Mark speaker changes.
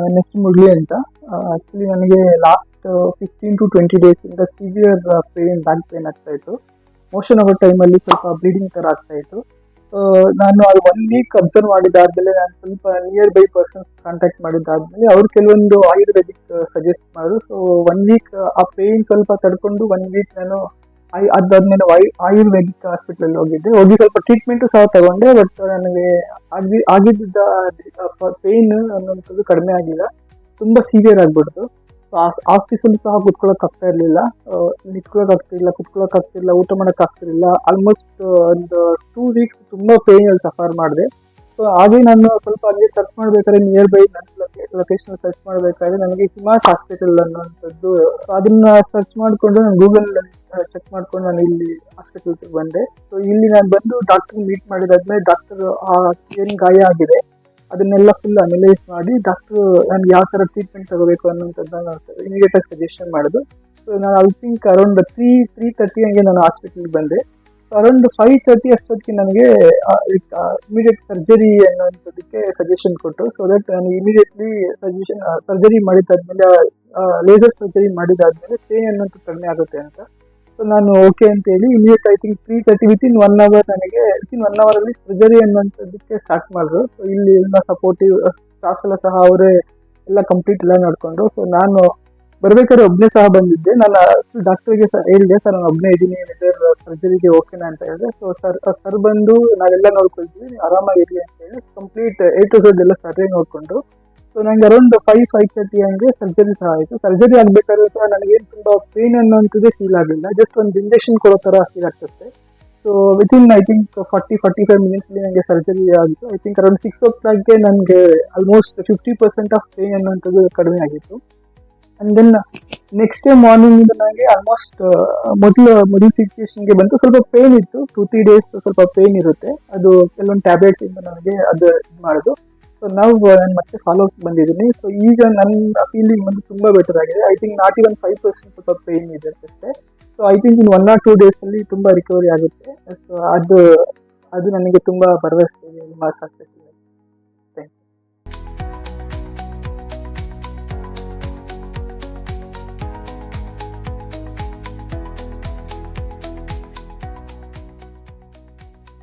Speaker 1: ನನ್ನ ಹೆಸರು ಮುರಳಿ ಅಂತ. ಆ್ಯಕ್ಚುಲಿ ನನಗೆ ಲಾಸ್ಟ್ 15 to 20 ಡೇಸಿಂದ ಸಿವಿಯರ್ ಬ್ಯಾಕ್ ಪೇನ್ ಆಗ್ತಾ ಇತ್ತು. ಮೋಷನ್ ಆಗೋ ಟೈಮಲ್ಲಿ ಸ್ವಲ್ಪ ಬ್ಲೀಡಿಂಗ್ ಥರ ಆಗ್ತಾ ಇತ್ತು. ನಾನು ಅದು 1 ವೀಕ್ ಅಬ್ಸರ್ವ್ ಮಾಡಿದ್ದಾದ್ಮೇಲೆ ನಾನು ಸ್ವಲ್ಪ ನಿಯರ್ ಬೈ ಪರ್ಸನ್ಸ್ ಕಾಂಟ್ಯಾಕ್ಟ್ ಮಾಡಿದ್ದಾದ್ಮೇಲೆ ಅವ್ರು ಕೆಲವೊಂದು ಆಯುರ್ವೇದಿಕ್ ಸಜೆಸ್ಟ್ ಮಾಡಿದ್ರು. ಸೊ 1 ವೀಕ್ ಆ ಪೇಯ್ನ್ ಸ್ವಲ್ಪ ತಡ್ಕೊಂಡು 1 ವೀಕ್ ನಾನು ಅದಾದ್ಮೇಲೆ ಆಯುರ್ವೇದಿಕ್ ಹಾಸ್ಪಿಟ್ಲಲ್ಲಿ ಹೋಗಿ ಸ್ವಲ್ಪ ಟ್ರೀಟ್ಮೆಂಟು ಸಹ ತಗೊಂಡೆ. ಬಟ್ ನನಗೆ ಆಗಿದ್ದ ಪೇಯ್ನ್ ಅನ್ನೋಂಥದ್ದು ಕಡಿಮೆ ಆಗಿಲ್ಲ, ತುಂಬ ಸಿವಿಯರ್ ಆಗಿಬಿಡ್ತು. ಆಫೀಸಲ್ಲಿ ಸಹ ಕುತ್ಕೊಳ್ಳೋಕೆ ಆಗ್ತಾ ಇರಲಿಲ್ಲ, ನಿಂತ್ಕೊಳ್ಳೋಕೆ ಆಗ್ತಿರಲಿಲ್ಲ, ಕುತ್ಕೊಳ್ಳೋಕೆ ಆಗ್ತಿರಲಿಲ್ಲ, ಊಟ ಮಾಡೋಕೆ ಆಗ್ತಿರಲಿಲ್ಲ. ಆಲ್ಮೋಸ್ಟ್ ಒಂದು 2 ವೀಕ್ಸ್ ತುಂಬ ಪೇಯ್ನಲ್ಲಿ ಸಫರ್ ಮಾಡಿದೆ. ಸೊ ಹಾಗೆ ನಾನು ಸ್ವಲ್ಪ ಅಲ್ಲಿ ಸರ್ಚ್ ಮಾಡಬೇಕಾದ್ರೆ ನಿಯರ್ ಬೈ ನನ್ನ ಲೊಕೇಶನ್ ಸರ್ಚ್ ಮಾಡಬೇಕಾದ್ರೆ ನನಗೆ ಹಿಮಾಸ್ ಹಾಸ್ಪಿಟಲ್ ಅನ್ನೋಂಥದ್ದು, ಅದನ್ನ ಸರ್ಚ್ ಮಾಡಿಕೊಂಡು ನಾನು ಗೂಗಲ್ ಚೆಕ್ ಮಾಡ್ಕೊಂಡು ನಾನು ಇಲ್ಲಿ ಹಾಸ್ಪಿಟಲ್ಗೆ ಬಂದೆ. ಸೊ ಇಲ್ಲಿ ನಾನು ಬಂದು ಡಾಕ್ಟರ್ ಮೀಟ್ ಮಾಡಿದಾದ್ಮೇಲೆ ಡಾಕ್ಟರ್ ಏನು ಗಾಯ ಆಗಿದೆ ಅದನ್ನೆಲ್ಲ ಫುಲ್ ಅನಲೈಸ್ ಮಾಡಿ ಡಾಕ್ಟ್ರು ನನ್ಗೆ ಯಾವ ಥರ ಟ್ರೀಟ್ಮೆಂಟ್ ತಗೋಬೇಕು ಅನ್ನೋಂಥದ್ದನ್ನ ಇಮಿಡಿಯೇಟಾಗಿ ಸಜೆಷನ್ ಮಾಡಿದ್ರು. ಸೊ ನಾನು ಐ ಥಿಂಕ್ ಅರೌಂಡ್ 3:30 ಹಂಗೆ ನಾನು ಹಾಸ್ಪಿಟಲ್ಗೆ ಬಂದೆ. ಅರೌಂಡ್ 5:30 ಅಷ್ಟೊತ್ತಿಗೆ ನನಗೆ ಇಮಿಡಿಯೇಟ್ ಸರ್ಜರಿ ಅನ್ನೋಂಥದ್ದಕ್ಕೆ ಸಜೆಷನ್ ಕೊಟ್ಟರು. ಸೊ ದಟ್ ನಾನು ಇಮಿಡಿಯೇಟ್ಲಿ ಸರ್ಜರಿ ಮಾಡಿದ್ದಾದ್ಮೇಲೆ, ಲೇಸರ್ ಸರ್ಜರಿ ಮಾಡಿದಾದ್ಮೇಲೆ ಪೇನ್ ಅನ್ನೋದು ಕಡಿಮೆ ಆಗುತ್ತೆ ಅಂತ. ಸೊ ನಾನು ಓಕೆ ಅಂತ ಹೇಳಿ immediate I think 3:30 within 1 hour ನನಗೆ ವಿತಿನ್ 1 ಅವರಲ್ಲಿ ಸರ್ಜರಿ ಅನ್ನೋಂಥದ್ದಕ್ಕೆ ಸ್ಟಾರ್ಟ್ ಮಾಡಿದ್ರು. ಸೊ ಇಲ್ಲಿ ಎಲ್ಲ ಸಪೋರ್ಟಿವ್ ಸ್ಟಾಫ್ ಎಲ್ಲ ಸಹ ಅವರೇ ಎಲ್ಲ ಕಂಪ್ಲೀಟ್ ಎಲ್ಲ ನೋಡಿಕೊಂಡ್ರು. ಸೊ ನಾನು ಬರ್ಬೇಕಾದ್ರೆ ಒಬ್ಬನೇ ಸಹ ಬಂದಿದ್ದೆ. ನಾನು ಡಾಕ್ಟರ್ಗೆ ಹೇಳಿದೆ, ಸರ್ ನಾನು ಒಬ್ಬನೇ ಇದ್ದೀನಿ, ವೆದರ್ ಸರ್ಜರಿಗೆ ಓಕೆನಾ ಅಂತ ಹೇಳಿದೆ. ಸೊ ಸರ್ ಬಂದು ನಾವೆಲ್ಲ ನೋಡ್ಕೊಳ್ತೀವಿ, ನೀವು ಆರಾಮಾಗಿರಲಿ ಅಂತ ಹೇಳಿ ಕಂಪ್ಲೀಟ್ A to Z ಎಲ್ಲ ಸರ್ಜರಿ ನೋಡಿಕೊಂಡ್ರು. ಸೊ ನನಗೆ ಅರೌಂಡ್ 5:30 ಹಂಗೆ ಸರ್ಜರಿ ಸಹ ಆಯಿತು. ಸರ್ಜರಿ ಆಗಬೇಕಾದ್ರೆ ಸಹ ನನಗೇನು ತುಂಬ ಪೇನ್ ಅನ್ನೋಂಥದ್ದೇ ಫೀಲ್ ಆಗಲಿಲ್ಲ, ಜಸ್ಟ್ ಒಂದು ಇಂಜೆಕ್ಷನ್ ಕೊಡೋ ಥರ ಫೀಲ್ ಆಗ್ತದೆ. ಸೊ ವಿತಿನ್ ಐ ಥಿಂಕ್ 40-45 ಮಿನಿಟ್ಸ್ಲಿ ನನಗೆ ಸರ್ಜರಿ ಆಗಿತ್ತು. ಐ ಥಿಂಕ್ ಅರೌಂಡ್ 6 o'clockಗೆ ನನಗೆ ಆಲ್ಮೋಸ್ಟ್ 50% ಆಫ್ ಪೇನ್ ಅನ್ನೋಂಥದ್ದು ಕಡಿಮೆ ಆಗಿತ್ತು. And then next day morning ನನಗೆ ಆಲ್ಮೋಸ್ಟ್ ಮೊದಲ ಸಿಚುವೇಶನ್ಗೆ ಬಂತು. ಸ್ವಲ್ಪ ಪೇನ್ ಇತ್ತು, 2-3 ಡೇಸ್ ಸ್ವಲ್ಪ ಪೇನ್ ಇರುತ್ತೆ, ಅದು ಕೆಲವೊಂದು ಟ್ಯಾಬ್ಲೆಟ್ಸ್ ಇಂದ ನನಗೆ ಅದು ಇದು ಮಾಡೋದು. ಸೊ ನಾವು ನಾನು ಮತ್ತೆ ಫಾಲೋಅಪ್ಸ್ ಬಂದಿದ್ದೀನಿ. ಸೊ ಈಗ ನನ್ನ ಫೀಲಿಂಗ್ ಬಂದು ತುಂಬ ಬೆಟರ್ ಆಗಿದೆ. ಐ ಥಿಂಕ್ ನಾಟ್ ಇವನ್ 5% ಸ್ವಲ್ಪ ಪೇನ್ ಇದೆ ಅಷ್ಟೇ. So I think in 1 or 2 ಡೇಸಲ್ಲಿ ತುಂಬ ರಿಕವರಿ ಆಗುತ್ತೆ. ಸೊ ಅದು ನನಗೆ ತುಂಬ ಭರವಸೆ ಇದೆ ನಿಮ್ಮ ಸಾಧ್ಯತೆ.